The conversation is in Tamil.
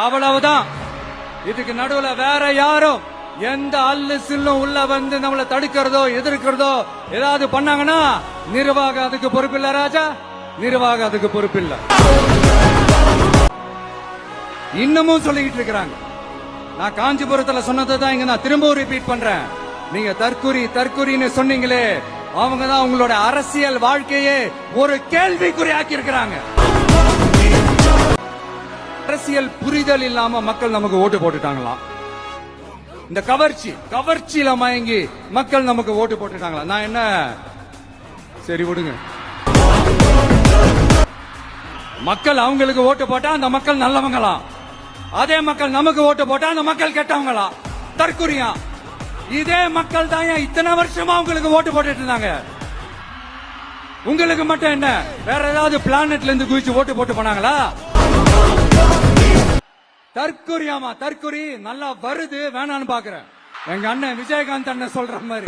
அவ்வளவுதான். இதுக்கு நடுவுல வேற யாரும் எந்த அல்லு சில்லும் உள்ள வந்து நம்மளை தடுக்கிறதோ எதிர்க்கிறதோ ஏதாவது பண்ணாங்கன்னா நிர்வாகம் அதுக்கு பொறுப்பில்ல ராஜா, நிர்வாகம் அதுக்கு பொறுப்பில்ல. இன்னமும் சொல்லிக்கிட்டு இருக்கிறாங்க. நான் காஞ்சிபுரத்துல சொன்னதுதான் இங்க நான் திரும்பவும் ரிப்பீட் பண்றேன். நீங்க தற்குறின்னு சொன்னீங்களே, அவங்க தான் உங்களோட அரசியல் வாழ்க்கையே ஒரு கேள்விக்குறி ஆக்கி இருக்கிறாங்க. அரசியல் புரிதல் இல்லாம மக்கள் நமக்கு ஓட்டு போட்டுட்டாங்களாம். இந்த கவர்ச்சியில மயங்கி மக்கள் நமக்கு ஓட்டு போட்டுட்டாங்களா? நான் என்ன சரி விடுங்க. மக்கள் அவங்களுக்கு ஓட்டு போட்டா அந்த மக்கள் நல்லவங்களா, அதே மக்கள் நமக்கு ஓட்டு போட்டா அந்த மக்கள் கெட்டவங்களா? தற்குறியா? இதே மக்கள் தான் இத்தனை வருஷமா உங்களுக்கு ஓட்டு போட்டுட்டு இருந்தாங்க. உங்களுக்கு மட்டும் என்ன வேற ஏதாவது பிளானட்ல இருந்து குதிச்சு ஓட்டு போட்டு போனாங்களா? தற்குறியாமா? தற்குறி நல்லா வருது வேணான்னு பாக்குறேன். எங்க அண்ணன் விஜயகாந்த் அண்ணன் சொல்ற மாதிரி